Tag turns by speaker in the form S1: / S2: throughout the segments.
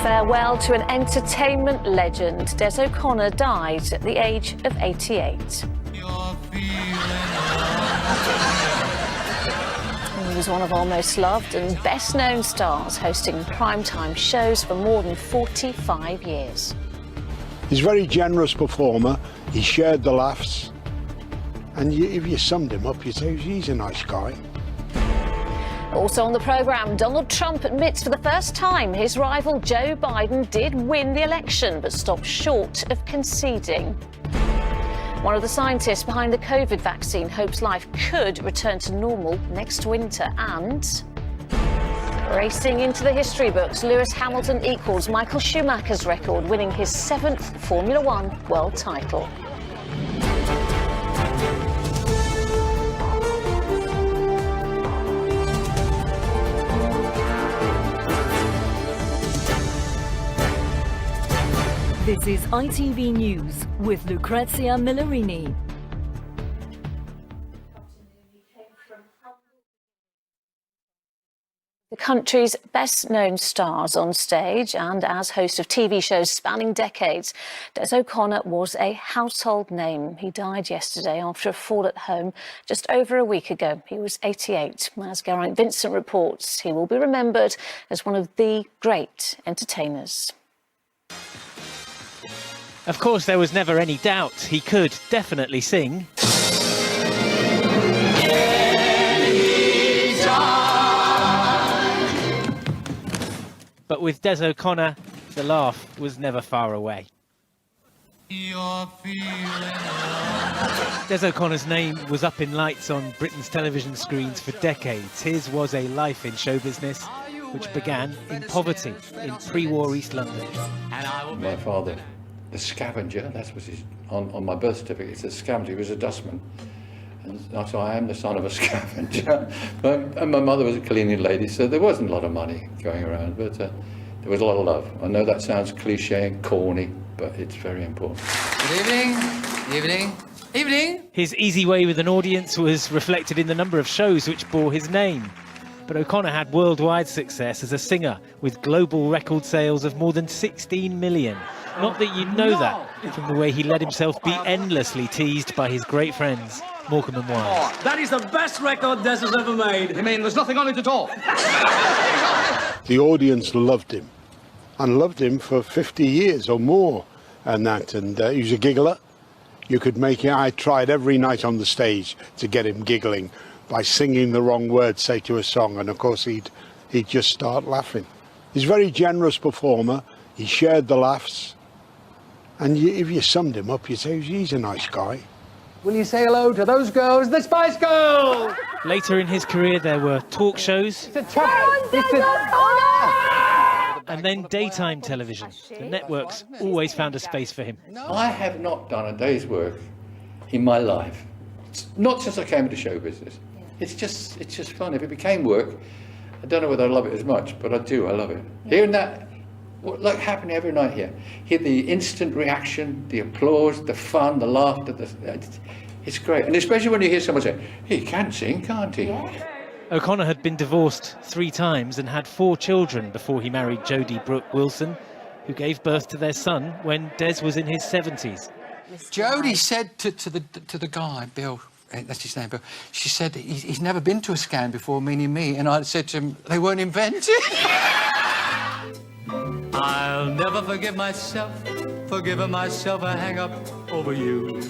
S1: Farewell to an entertainment legend. Des O'Connor died at the age of 88. He was one of our most loved and best-known stars, hosting primetime shows for more than 45 years.
S2: He's a very generous performer. He shared the laughs. And if you summed him up, you'd say he's a nice guy.
S1: Also on the programme, Donald Trump admits for the first time his rival Joe Biden did win the election, but stopped short of conceding. One of the scientists behind the COVID vaccine hopes life could return to normal next winter. And racing into the history books, Lewis Hamilton equals Michael Schumacher's record, winning his 7th Formula One world title.
S3: This is ITV News with Lucrezia Millarini.
S1: The country's best-known stars on stage and as host of TV shows spanning decades, Des O'Connor was a household name. He died yesterday after a fall at home just over a week ago. He was 88. As Geraint Vincent reports, he will be remembered as one of the great entertainers.
S4: Of course, there was never any doubt he could definitely sing. But with Des O'Connor, the laugh was never far away. Des O'Connor's name was up in lights on Britain's television screens for decades. His was a life in show business, which began in poverty in pre-war East London.
S5: My father, the scavenger, that's what his, on my birth certificate, it's a scavenger, he was a dustman. And so I am the son of a scavenger. And my mother was a cleaning lady, so there wasn't a lot of money going around, but there was a lot of love. I know that sounds cliche and corny, but it's very important.
S6: Good evening, evening, evening.
S4: His easy way with an audience was reflected in the number of shows which bore his name. But O'Connor had worldwide success as a singer, with global record sales of more than 16 million. Not that you'd know that from the way he let himself be endlessly teased by his great friends, Morecambe and Wise.
S7: Oh, that is the best record Des has ever made.
S6: You mean there's nothing on it at all?
S2: The audience loved him, and loved him for 50 years or more, and he was a giggler. You could make it. I tried every night on the stage to get him giggling by singing the wrong words, say, to a song, and of course he'd just start laughing. He's a very generous performer. He shared the laughs, and if you summed him up, you'd say he's a nice guy.
S6: Will you say hello to those girls, the Spice Girls?
S4: Later in his career, there were talk shows and then daytime television. The networks always found a space for him.
S5: I have not done a day's work in my life, not since I came into show business. It's just fun. If it became work, I don't know whether I love it as much, but I do, I love it. Hearing that, like happening every night here, hear the instant reaction, the applause, the fun, the laughter, it's great. And especially when you hear someone say, he can sing, can't he? Yeah.
S4: O'Connor had been divorced 3 times and had 4 children before he married Jodie Brooke Wilson, who gave birth to their son when Des was in his 70s.
S6: Jodie said to the guy, Bill, that's his name, Bill, she said he's never been to a scan before, meaning me, and I said to him, they weren't invented.
S7: I'll never forgive myself for giving myself a hang-up over you.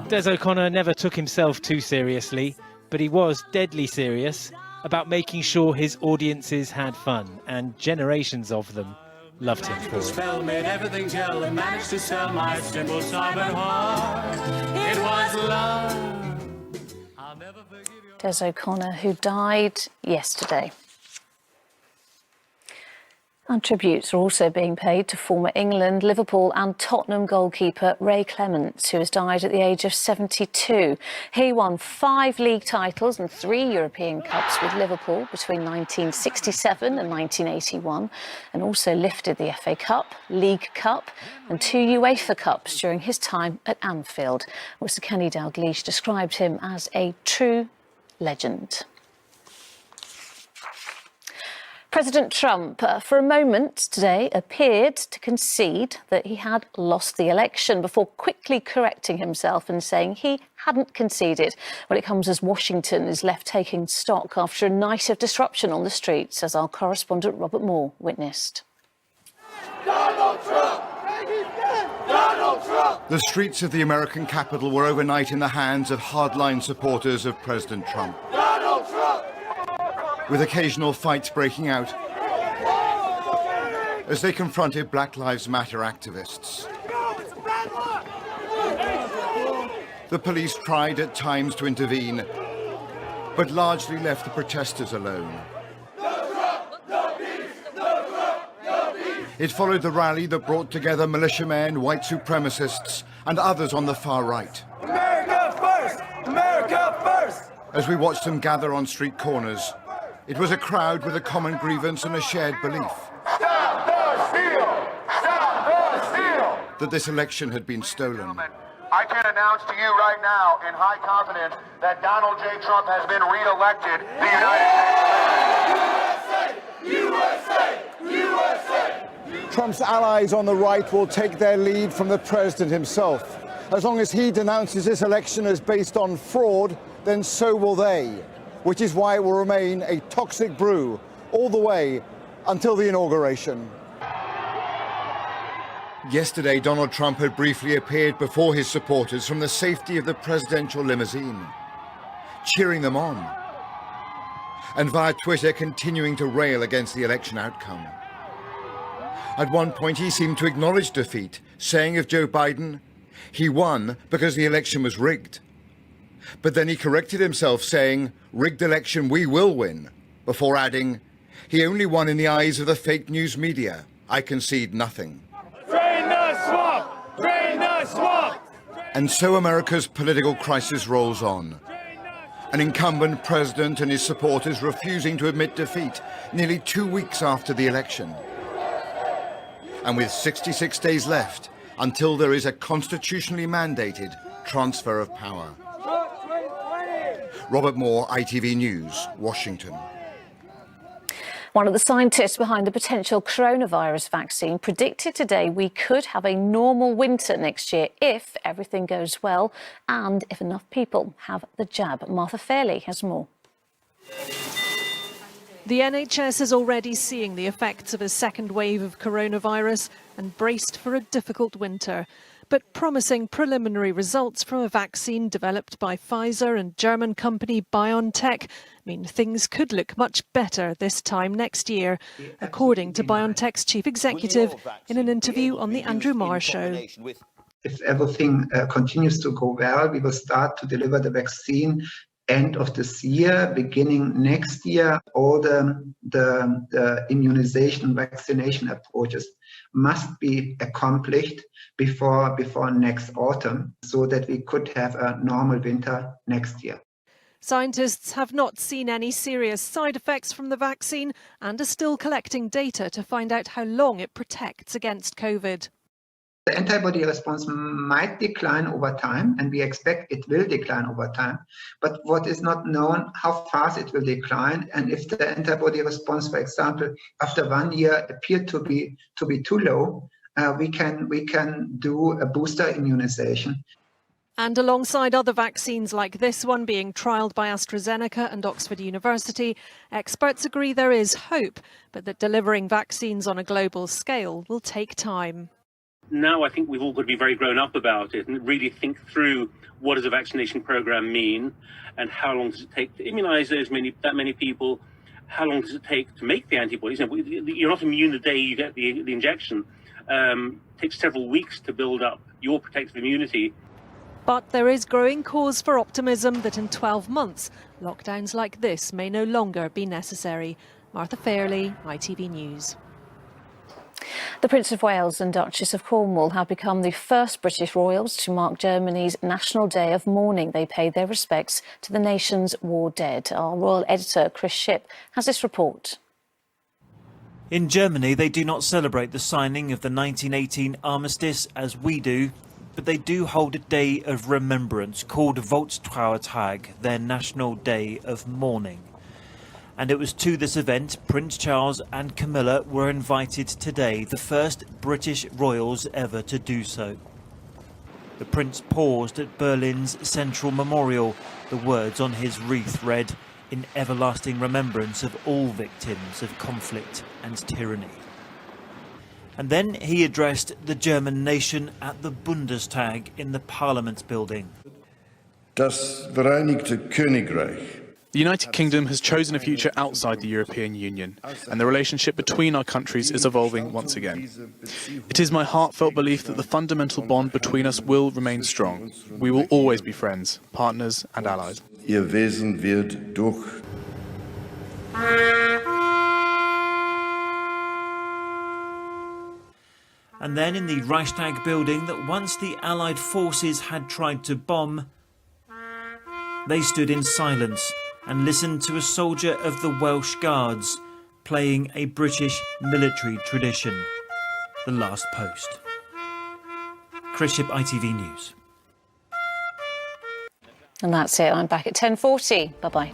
S4: Des O'Connor never took himself too seriously, but he was deadly serious about making sure his audiences had fun, and generations of them loved him for it.
S7: Spell made everything gel and managed to sell my simple sobbing heart. It was love. I'll never forgive you.
S1: Des O'Connor, who died yesterday. And tributes are also being paid to former England, Liverpool and Tottenham goalkeeper Ray Clemence, who has died at the age of 72. He won 5 league titles and 3 European Cups with Liverpool between 1967 and 1981, and also lifted the FA Cup, League Cup and 2 UEFA Cups during his time at Anfield. Sir Kenny Dalglish described him as a true legend. President Trump, for a moment today, appeared to concede that he had lost the election before quickly correcting himself and saying he hadn't conceded. Well, it comes as Washington is left taking stock after a night of disruption on the streets, as our correspondent Robert Moore witnessed.
S8: Donald Trump! Donald Trump!
S9: The streets of the American capital were overnight in the hands of hardline supporters of President Trump,
S8: Donald Trump!
S9: with occasional fights breaking out as they confronted Black Lives Matter activists. The police tried at times to intervene, but largely left the protesters alone. It followed the rally that brought together militiamen, white supremacists, and others on the far right.
S8: America first! America first!
S9: As we watched them gather on street corners, it was a crowd with a common grievance and a shared belief
S8: Stop the steal! Stop the steal!
S9: that this election had been stolen.
S10: I can announce to you right now in high confidence that Donald J. Trump has been re-elected the United States. USA! USA!
S11: Trump's allies on the right will take their lead from the president himself. As long as he denounces this election as based on fraud, then so will they, which is why it will remain a toxic brew all the way until the inauguration.
S9: Yesterday, Donald Trump had briefly appeared before his supporters from the safety of the presidential limousine, cheering them on, and via Twitter continuing to rail against the election outcome. At one point, he seemed to acknowledge defeat, saying of Joe Biden, he won because the election was rigged. But then he corrected himself, saying, rigged election, we will win, before adding, he only won in the eyes of the fake news media. I concede nothing.
S8: Drain the swamp! Drain the swamp!
S9: And so America's political crisis rolls on. An incumbent president and his supporters refusing to admit defeat nearly 2 weeks after the election. And with 66 days left until there is a constitutionally mandated transfer of power. Robert Moore, ITV News, Washington.
S1: One of the scientists behind the potential coronavirus vaccine predicted today we could have a normal winter next year if everything goes well and if enough people have the jab. Martha Fairley has more.
S12: The NHS is already seeing the effects of a second wave of coronavirus and braced for a difficult winter. But promising preliminary results from a vaccine developed by Pfizer and German company BioNTech mean things could look much better this time next year, according to BioNTech's chief executive in an interview on the Andrew Marr Show.
S13: If everything continues to go well, we will start to deliver the vaccine end of this year, beginning next year. All the immunization vaccination approaches must be accomplished before next autumn, so that we could have a normal winter next year.
S12: Scientists have not seen any serious side effects from the vaccine and are still collecting data to find out how long it protects against COVID.
S13: The antibody response might decline over time, and we expect it will decline over time. But what is not known, how fast it will decline, and if the antibody response, for example, after 1 year appeared to be too low, we can do a booster immunization.
S12: And alongside other vaccines like this one being trialled by AstraZeneca and Oxford University, experts agree there is hope, but that delivering vaccines on a global scale will take time.
S14: Now I think we've all got to be very grown up about it and really think through what does a vaccination program mean and how long does it take to immunize that many people, how long does it take to make the antibodies. You're not immune the day you get the injection. It takes several weeks to build up your protective immunity.
S12: But there is growing cause for optimism that in 12 months, lockdowns like this may no longer be necessary. Martha Fairley, ITV News.
S1: The Prince of Wales and Duchess of Cornwall have become the first British royals to mark Germany's National Day of Mourning. They paid their respects to the nation's war dead. Our royal editor, Chris Shipp, has this report.
S15: In Germany, they do not celebrate the signing of the 1918 armistice as we do, but they do hold a day of remembrance called Volkstrauertag, their National Day of Mourning. And it was to this event Prince Charles and Camilla were invited today, the first British royals ever to do so. The Prince paused at Berlin's Central Memorial. The words on his wreath read, "In everlasting remembrance of all victims of conflict and tyranny." And then he addressed the German nation at the Bundestag in the Parliament building.
S16: Das Vereinigte Königreich.
S17: The United Kingdom has chosen a future outside the European Union, and the relationship between our countries is evolving once again. It is my heartfelt belief that the fundamental bond between us will remain strong. We will always be friends, partners and allies.
S16: Ihr Wesen wird durch.
S15: And then in the Reichstag building that once the Allied forces had tried to bomb, they stood in silence and listened to a soldier of the Welsh Guards playing a British military tradition, the Last Post. Chris Ship, ITV News.
S1: And that's it. I'm back at 10:40. Bye-bye.